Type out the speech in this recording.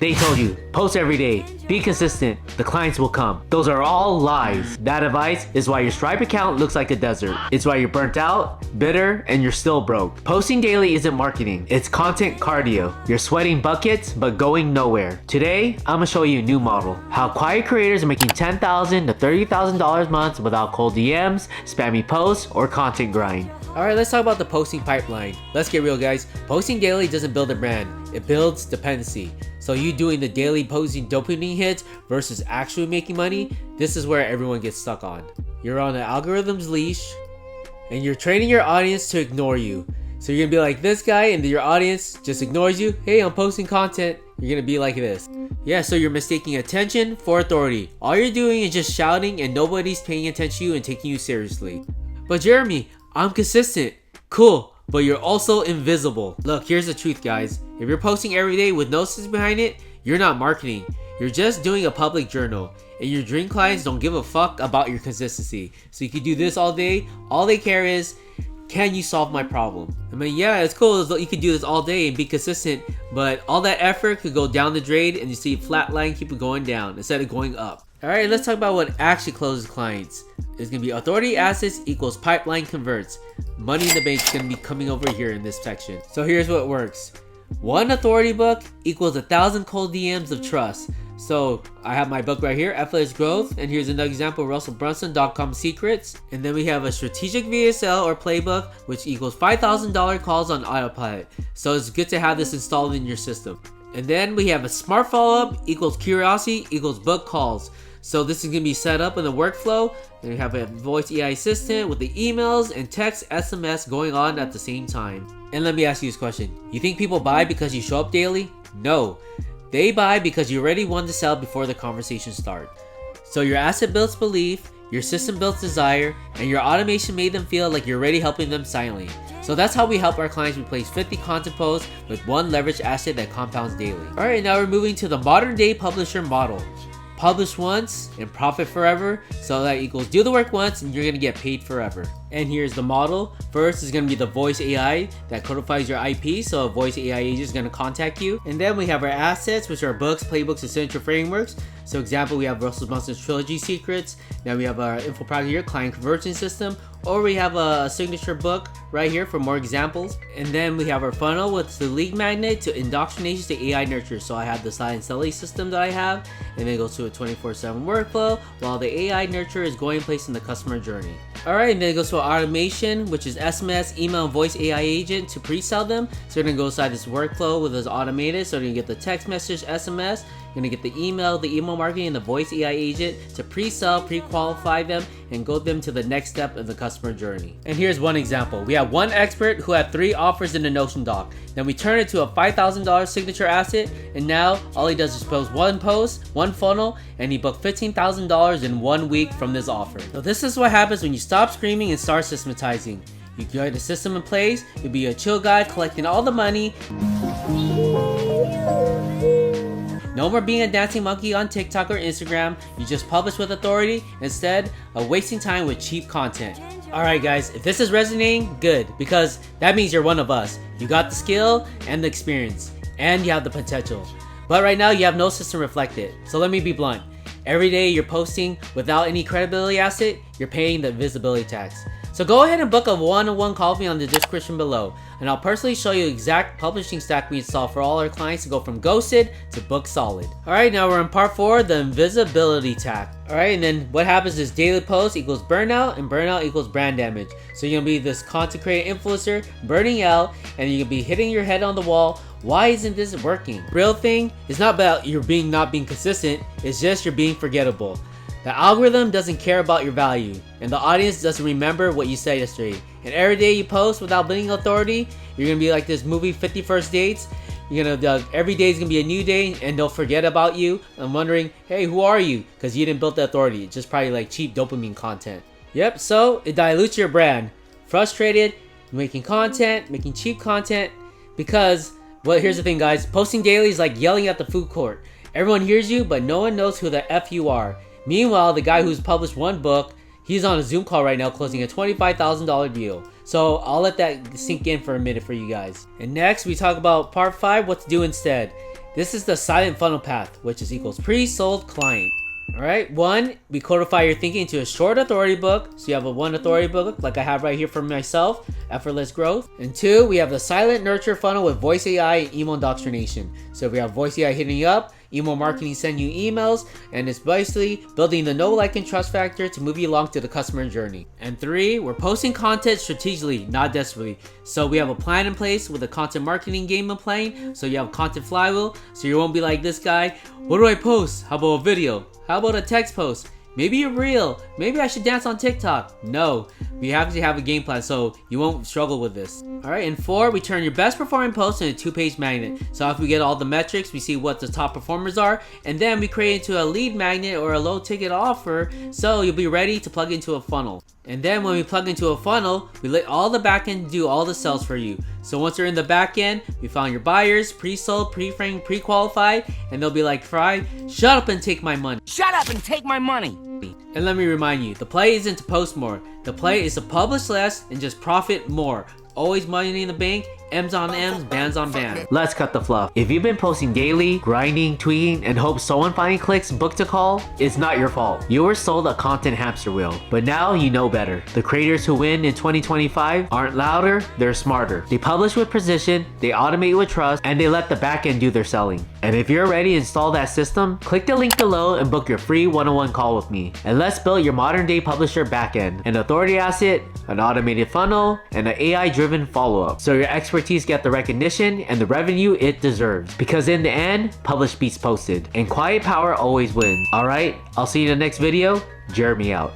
They told you, post every day, be consistent, the clients will come. Those are all lies. That advice is why your Stripe account looks like a desert. It's why you're burnt out, bitter, and you're still broke. Posting daily isn't marketing, it's content cardio. You're sweating buckets, but going nowhere. Today, I'm gonna show you a new model. How quiet creators are making $10,000 to $30,000 a month without cold DMs, spammy posts, or content grind. Alright, let's talk about the posting pipeline. Let's get real, guys. Posting daily doesn't build a brand, it builds dependency. So you doing the daily posting dopamine hits versus actually making money, this is where everyone gets stuck on. You're on the algorithm's leash, and you're training your audience to ignore you. So you're gonna be like this guy, and your audience just ignores you. Hey, I'm posting content. You're gonna be like this. Yeah, so you're mistaking attention for authority. All you're doing is just shouting, and nobody's paying attention to you and taking you seriously. But Jeremy, I'm consistent. Cool, but you're also invisible. Look, here's the truth, guys. If you're posting every day with no sense behind it, you're not marketing. You're just doing a public journal. And your dream clients don't give a fuck about your consistency. So you can do this all day. All they care is, can you solve my problem? I mean, yeah, it's cool. You can do this all day and be consistent, but all that effort could go down the drain and you see flat line keep it going down instead of going up. Alright, let's talk about what actually closes clients. It's going to be authority assets equals pipeline converts. Money in the bank is going to be coming over here in this section. So here's what works. One authority book equals 1,000 cold DMs of trust. So I have my book right here, Effortless Growth, and here's another example, RussellBrunson.com Secrets. And then we have a strategic VSL or playbook, which equals $5,000 calls on autopilot. So it's good to have this installed in your system. And then we have a smart follow-up equals curiosity equals book calls. So this is going to be set up in the workflow, and we have a voice AI assistant with the emails and text SMS going on at the same time. And let me ask you this question. You think people buy because you show up daily? No. They buy because you already want to sell before the conversation starts. So your asset builds belief, your system builds desire, and your automation made them feel like you're already helping them silently. So that's how we help our clients replace 50 content posts with one leverage asset that compounds daily. Alright, now we're moving to the modern day publisher model. Publish once and profit forever. So that equals do the work once and you're gonna get paid forever. And here's the model. First is gonna be the voice AI that codifies your IP. So a voice AI agent is gonna contact you. And then we have our assets, which are books, playbooks, and signature frameworks. So example, we have Russell Brunson's Trilogy Secrets. Now we have our info product here, client conversion system. Or we have a signature book right here for more examples. And then we have our funnel with the lead magnet to indoctrination to AI nurture. So I have the silent selling system that I have, and then it goes to a 24/7 workflow while the AI nurture is going place in the customer journey. Alright, and then it goes to automation, which is SMS, email, and voice AI agent to pre-sell them. So you're gonna go inside this workflow with this automated. So you're gonna get the text message, SMS, you're gonna get the email marketing, and the voice AI agent to pre-sell, pre-qualify them, and go them to the next step of the customer journey. And here's one example. We have one expert who had 3 offers in the Notion doc. Then we turn it to a $5,000 signature asset, and now all he does is post one post, one funnel, and he booked $15,000 in 1 week from this offer. So this is what happens when you stop screaming and start systematizing. You get a system in place, you'll be a chill guy collecting all the money. No more being a dancing monkey on TikTok or Instagram. You just publish with authority instead of wasting time with cheap content. Alright guys, if this is resonating, good, because that means you're one of us. You got the skill and the experience, and you have the potential. But right now you have no system reflected. So let me be blunt. Every day you're posting without any credibility asset, you're paying the visibility tax. So go ahead and book a one-on-one call with me on the description below, and I'll personally show you exact publishing stack we install for all our clients to go from ghosted to book solid. Alright, now we're in part 4, the invisibility tax. Alright, and then what happens is daily post equals burnout, and burnout equals brand damage. So you're gonna be this content creator influencer burning out, and you're gonna be hitting your head on the wall. Why isn't this working? Real thing is not about not being consistent, it's just you're being forgettable. The algorithm doesn't care about your value, and the audience doesn't remember what you said yesterday. And every day you post without building authority, you're gonna be like this movie 50 First Dates. You're gonna every day is gonna be a new day, and they'll forget about you. I'm wondering, hey, who are you? Because you didn't build the authority. It's just probably like cheap dopamine content. Yep. So it dilutes your brand. Frustrated, making content, making cheap content, because well, here's the thing, guys. Posting daily is like yelling at the food court. Everyone hears you, but no one knows who the F you are. Meanwhile, the guy who's published one book, he's on a Zoom call right now closing a $25,000 deal. So I'll let that sink in for a minute for you guys. And next, we talk about part 5, what to do instead. This is the silent funnel path, which is equals pre-sold client. Alright, 1, we codify your thinking into a short authority book. So you have a 1 authority book like I have right here for myself, Effortless Growth. And 2, we have the silent nurture funnel with Voice AI and email indoctrination. So we have Voice AI hitting you up, email marketing send you emails, and it's basically building the know, like, and trust factor to move you along to the customer journey. And 3, we're posting content strategically, not desperately. So we have a plan in place with a content marketing game in playing. So you have content flywheel, so you won't be like this guy. What do I post? How about a video? How about a text post? Maybe a reel. Maybe I should dance on TikTok. No, we have to have a game plan so you won't struggle with this. Alright, and 4, we turn your best performing post into a 2-page magnet. So after we get all the metrics, we see what the top performers are, and then we create it into a lead magnet or a low ticket offer, so you'll be ready to plug into a funnel. And then when we plug into a funnel, we let all the backend do all the sales for you. So once you're in the backend, we found your buyers, pre-sold, pre-framed, pre-qualified, and they'll be like, Fry, shut up and take my money. Shut up and take my money. And let me remind you, the play isn't to post more. The play is to publish less and just profit more. Always money in the bank, M's on M's, bands on bands. Let's cut the fluff. If you've been posting daily, grinding, tweeting, and hope someone finally clicks book to call, it's not your fault. You were sold a content hamster wheel, but now you know better. The creators who win in 2025 aren't louder, they're smarter. They publish with precision, they automate with trust, and they let the backend do their selling. And if you're ready to install that system, click the link below and book your free one-on-one call with me. And let's build your modern day publisher backend, an authority asset, an automated funnel, and an AI-driven follow-up. So your expertise get the recognition and the revenue it deserves. Because in the end, publish beats posted. And quiet power always wins. Alright, I'll see you in the next video. Jeremy out.